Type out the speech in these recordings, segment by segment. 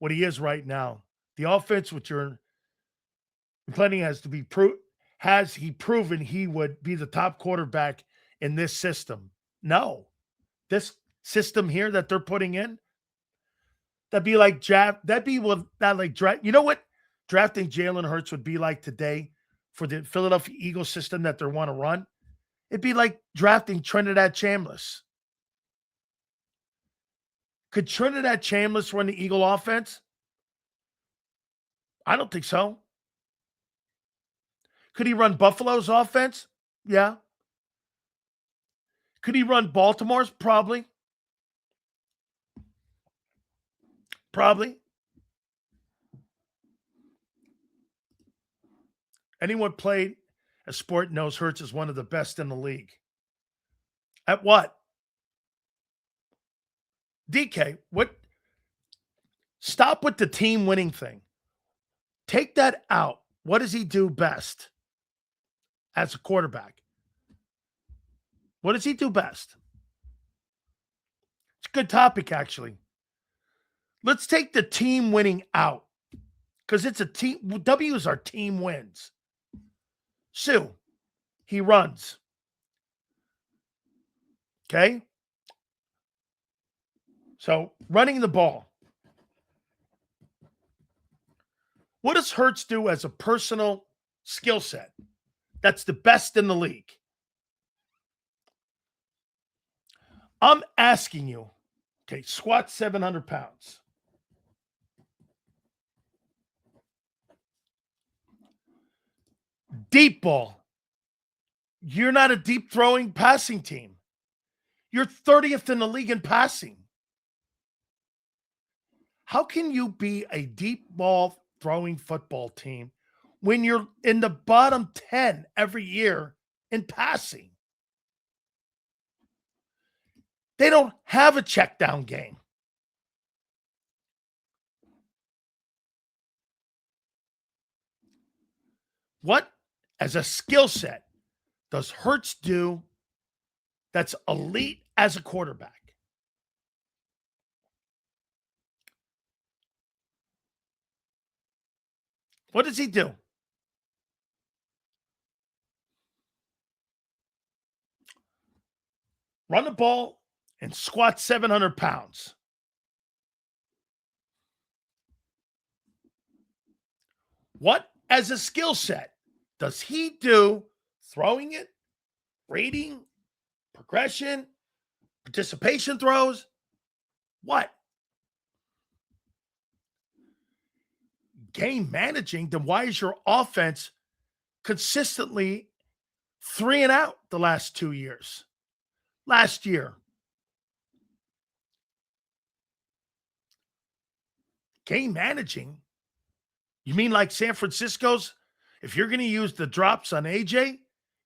what he is right now. The offense, which you're planning has to be has he proven he would be the top quarterback in this system? No. This system here that they're putting in, that'd be like draft. That'd be what that like draft. You know what drafting Jalen Hurts would be like today for the Philadelphia Eagles system that they want to run? It'd be like drafting Trinidad Chambliss. Could Trinidad Chambliss run the Eagle offense? I don't think so. Could he run Buffalo's offense? Yeah. Could he run Baltimore's? Probably. Probably. Anyone played a sport knows Hurts is one of the best in the league. At what? DK, what? Stop with the team winning thing. Take that out. What does he do best as a quarterback? What does he do best? It's a good topic, actually. Let's take the team winning out because it's a team. W's are team wins. Sue, he runs. Okay? So, running the ball. What does Hurts do as a personal skill set that's the best in the league? I'm asking you, okay, squat 700 pounds. Deep ball. You're not a deep throwing passing team. You're 30th in the league in passing. How can you be a deep ball throwing football team when you're in the bottom 10 every year in passing? They don't have a check down game. What, as a skill set, does Hurts do that's elite as a quarterback? What does he do? Run the ball and squat 700 pounds. What, as a skill set, does he do throwing it, reading, progression, participation throws? What? Game managing, then why is your offense consistently 3 and out the last 2 years? Last year. Game managing? You mean like San Francisco's? If you're going to use the drops on AJ,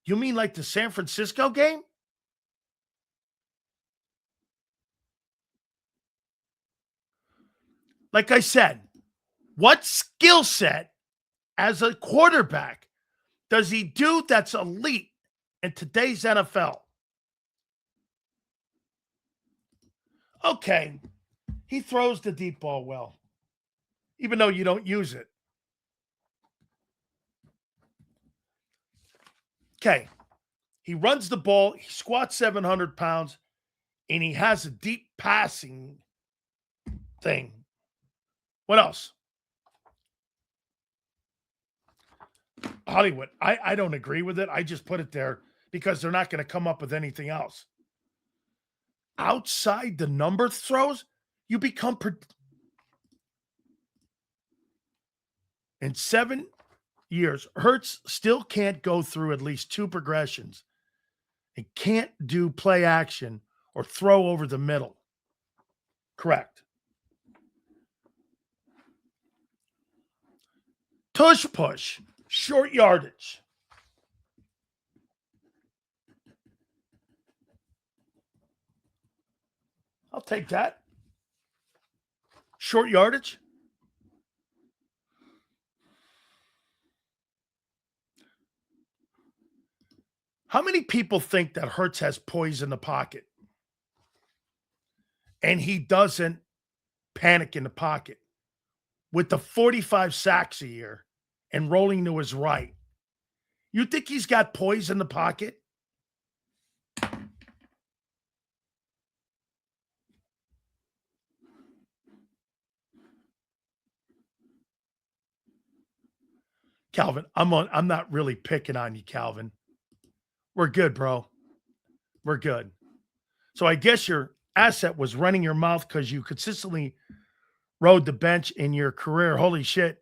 you mean like the San Francisco game? Like I said, what skill set as a quarterback does he do that's elite in today's NFL? Okay, he throws the deep ball well, even though you don't use it. Okay, he runs the ball, he squats 700 pounds, and he has a deep passing thing. What else? Hollywood. I don't agree with it. I just put it there because they're not going to come up with anything else. Outside the number throws, you become in 7 years, Hurts still can't go through at least 2 progressions. It can't do play action or throw over the middle. Correct. Tush push, short yardage. I'll take that. Short yardage. How many people think that Hurts has poise in the pocket and he doesn't panic in the pocket? with the 45 sacks a year and rolling to his right. You think he's got poise in the pocket? Calvin, I'm not really picking on you, Calvin. We're good, bro. We're good. So I guess your asset was running your mouth because you consistently rode the bench in your career. Holy shit.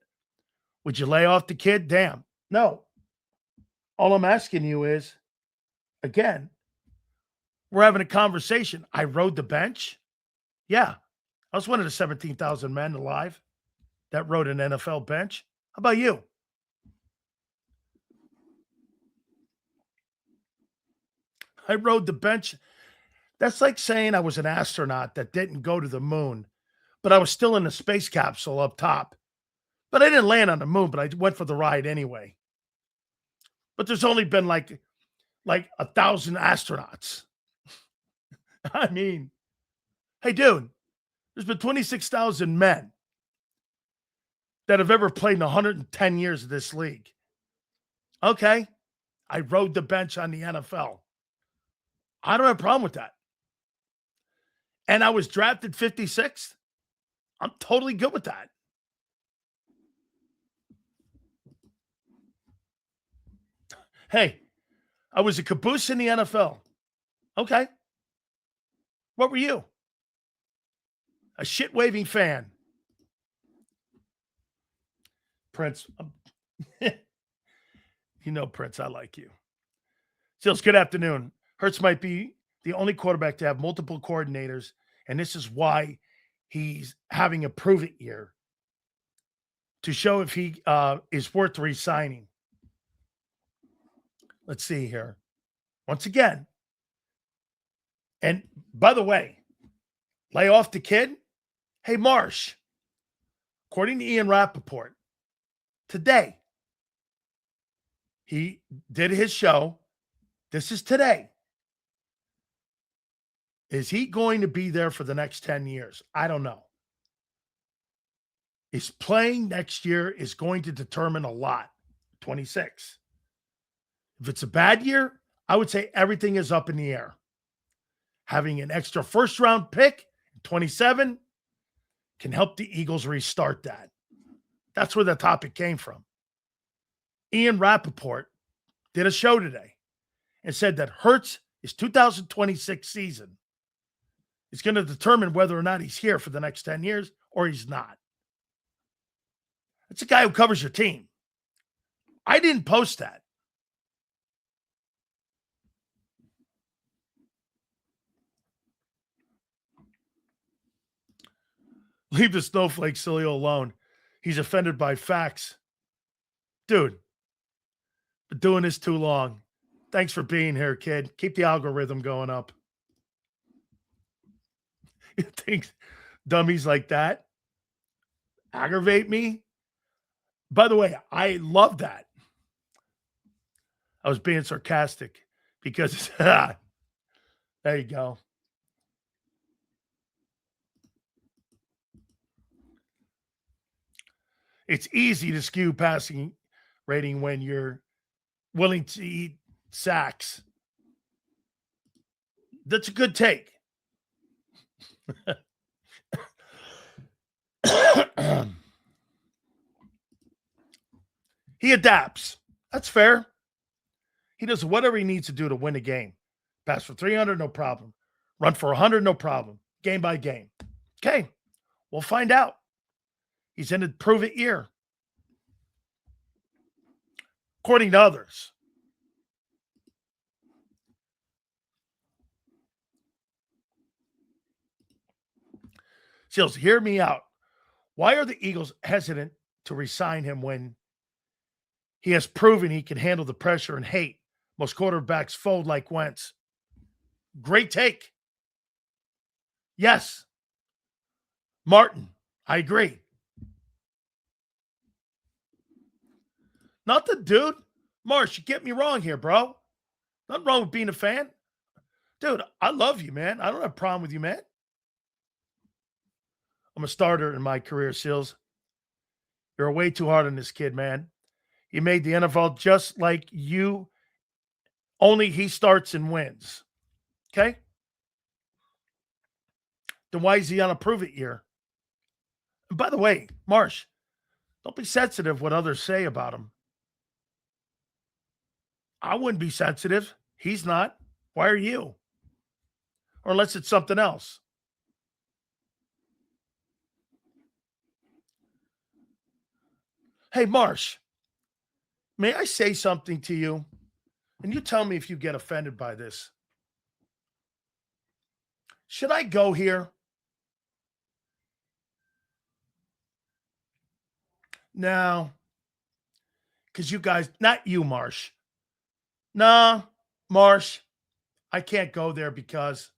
Would you lay off the kid? Damn. No. All I'm asking you is, again, we're having a conversation. I rode the bench. Yeah. I was one of the 17,000 men alive that rode an NFL bench. How about you? I rode the bench. That's like saying I was an astronaut that didn't go to the moon, but I was still in the space capsule up top. But I didn't land on the moon, but I went for the ride anyway. But there's only been like 1,000 astronauts. I mean, hey, dude, there's been 26,000 men that have ever played in 110 years of this league. Okay. I rode the bench on the NFL. I don't have a problem with that. And I was drafted 56th. I'm totally good with that. Hey, I was a caboose in the NFL. Okay. What were you? A shit-waving fan. Prince. Prince, I like you. Stills, good afternoon. Hurts might be the only quarterback to have multiple coordinators, and this is why he's having a prove-it year to show if he is worth re-signing. Let's see here. Once again, and by the way, lay off the kid. Hey, Marsh, according to Ian Rappaport, today, he did his show. This is today. Is he going to be there for the next 10 years? I don't know. Is playing next year is going to determine a lot. 26. If it's a bad year, I would say everything is up in the air. Having an extra first-round pick, 27, can help the Eagles restart that. That's where the topic came from. Ian Rappaport did a show today and said that Hurts' 2026 season is going to determine whether or not he's here for the next 10 years or he's not. It's a guy who covers your team. I didn't post that. Leave the snowflake Sileo alone. He's offended by facts. Dude, been doing this too long. Thanks for being here, kid. Keep the algorithm going up. You think dummies like that aggravate me? By the way, I love that. I was being sarcastic because there you go. It's easy to skew passing rating when you're willing to eat sacks. That's a good take. He adapts. That's fair. He does whatever he needs to do to win a game. Pass for 300, no problem. Run for 100, no problem. Game by game. Okay, we'll find out. He's in a prove-it year. According to others. Seals, hear me out. Why are the Eagles hesitant to re-sign him when he has proven he can handle the pressure and hate? Most quarterbacks fold like Wentz. Great take. Yes. Martin, I agree. Not the dude. Marsh, you get me wrong here, bro. Nothing wrong with being a fan. Dude, I love you, man. I don't have a problem with you, man. I'm a starter in my career, Seals. You're way too hard on this kid, man. He made the NFL just like you, only he starts and wins. Okay? Then why is he on a prove it year? And by the way, Marsh, don't be sensitive what others say about him. I wouldn't be sensitive. He's not. Why are you? Or unless it's something else. Hey, Marsh, may I say something to you? And you tell me if you get offended by this. Should I go here? No. Because you guys, not you, Marsh. Nah, Marsh, I can't go there because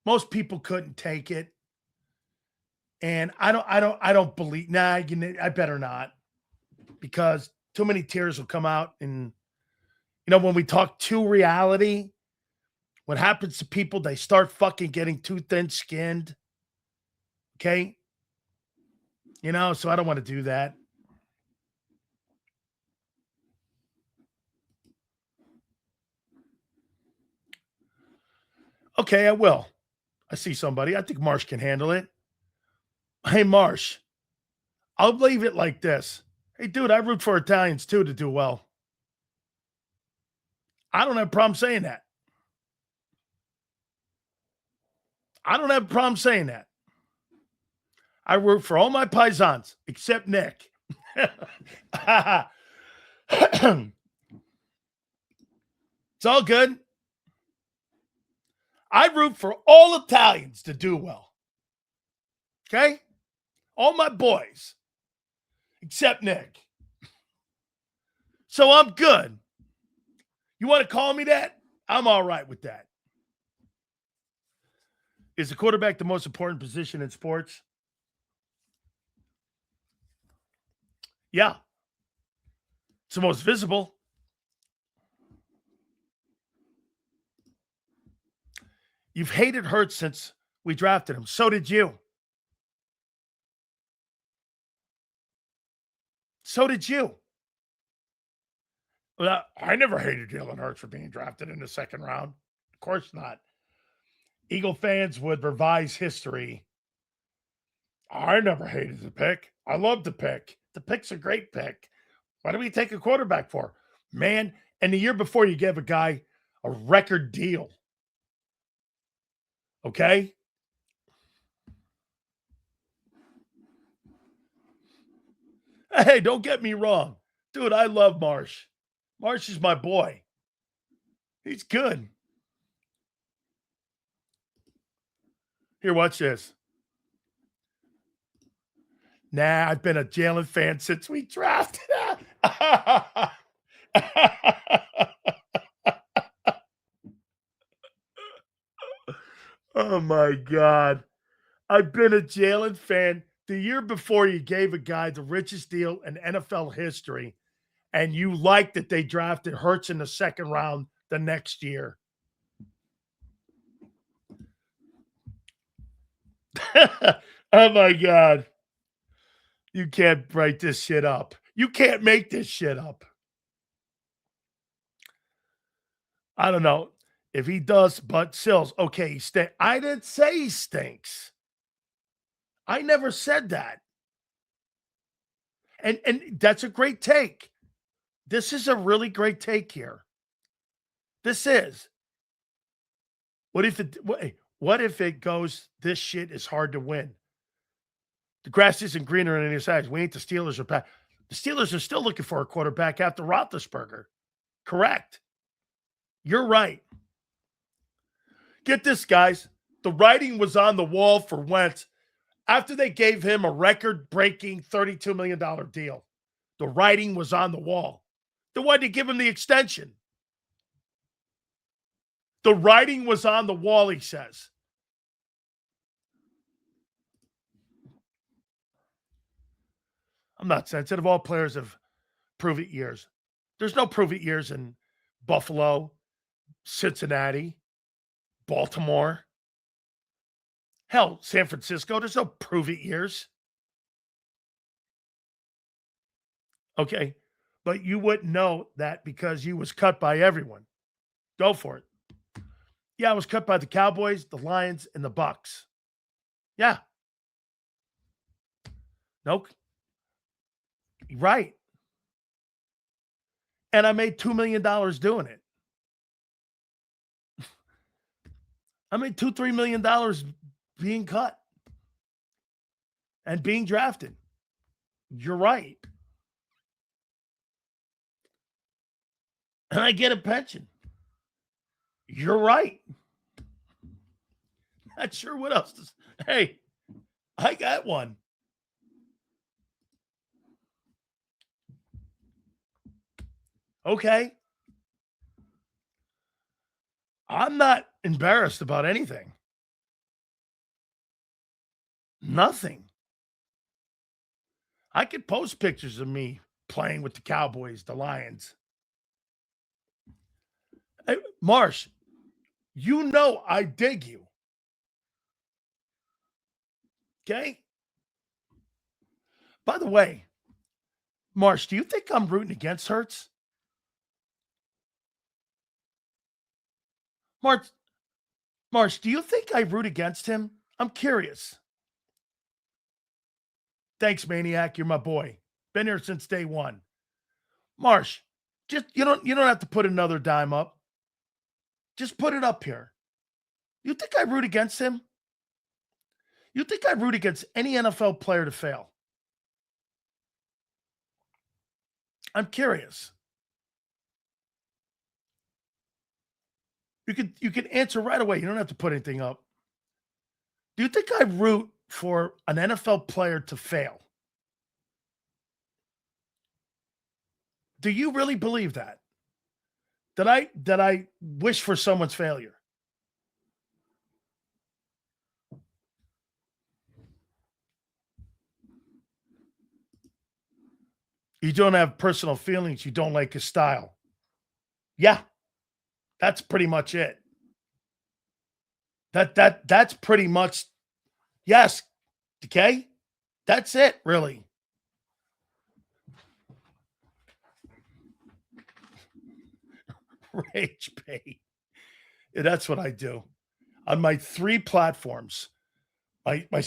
most people couldn't take it. And I don't believe, I better not. Because too many tears will come out. And, when we talk to reality, what happens to people, they start fucking getting too thin-skinned. Okay? So I don't want to do that. Okay, I will. I see somebody. I think Marsh can handle it. Hey, Marsh, I'll leave it like this. Hey, dude, I root for Italians too to do well. I don't have a problem saying that. I don't have a problem saying that. I root for all my paisans except Nick. It's all good. I root for all Italians to do well. Okay? All my boys except Nick. So I'm good. You want to call me that? I'm all right with that. Is the quarterback the most important position in sports? Yeah. It's the most visible. You've hated Hurts since we drafted him. So did you. So did you. Well, I never hated Jalen Hurts for being drafted in the second round. Of course not. Eagle fans would revise history. I never hated the pick. I love the pick. The pick's a great pick. Why do we take a quarterback for? Man, and the year before you gave a guy a record deal. Okay? Hey, don't get me wrong. Dude, I love Marsh. Marsh is my boy. He's good. Here, watch this. Nah, I've been a Jalen fan since we drafted him. Oh, my God. I've been a Jalen fan. The year before, you gave a guy the richest deal in NFL history, and you liked that they drafted Hurts in the second round the next year. Oh, my God. You can't write this shit up. You can't make this shit up. I don't know if he does, but Sills, okay, he stinks. I didn't say he stinks. I never said that. And that's a great take. This is a really great take here. This is. What if it goes, this shit is hard to win? The grass isn't greener on any sides. We ain't the Steelers or back. The Steelers are still looking for a quarterback after Roethlisberger. Correct. You're right. Get this, guys. The writing was on the wall for Wentz after they gave him a record-breaking $32 million deal. The writing was on the wall. Then why'd they give him the extension? The writing was on the wall, he says. I'm not sensitive. All players have prove-it years. There's no prove-it years in Buffalo, Cincinnati, Baltimore. Hell, San Francisco, there's no prove-it years. Okay. But you wouldn't know that because you was cut by everyone. Go for it. Yeah, I was cut by the Cowboys, the Lions, and the Bucks. Yeah. No. Right. And I made $2 million doing it. I made $2-3 million being cut and being drafted. You're right. And I get a pension. You're right. Not sure what else to say. Hey, I got one. Okay. I'm not embarrassed about anything. Nothing. I could post pictures of me playing with the Cowboys, the Lions. Hey, Marsh, you know I dig you. Okay? By the way, Marsh, do you think I'm rooting against Hurts? Marsh, do you think I root against him? I'm curious. Thanks, Maniac. You're my boy. Been here since day one. Marsh, just you don't have to put another dime up. Just put it up here. You think I root against him? You think I root against any NFL player to fail? I'm curious. You can answer right away. You don't have to put anything up. Do you think I root for an NFL player to fail? Do you really believe that? That I wish for someone's failure? You don't have personal feelings. You don't like his style. Yeah, that's pretty much it. That's pretty much yes. Okay, that's it. Really, rage bait. Yeah, that's what I do on my three platforms: my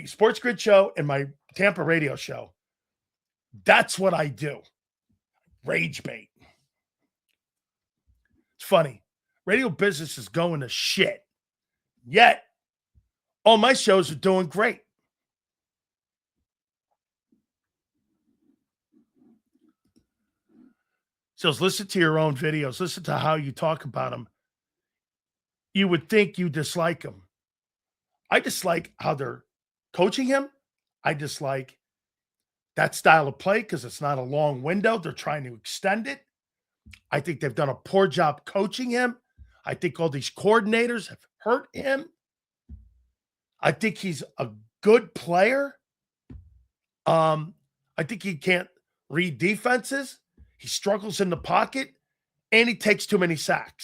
Sports Grid show and my Tampa radio show. That's what I do. Rage bait. It's funny. Radio business is going to shit. Yet, all my shows are doing great. So listen to your own videos. Listen to how you talk about them. You would think you dislike them. I dislike how they're coaching him. I dislike that style of play because it's not a long window. They're trying to extend it. I think they've done a poor job coaching him. I think all these coordinators have hurt him. I think he's a good player. I think he can't read defenses. He struggles in the pocket, and he takes too many sacks.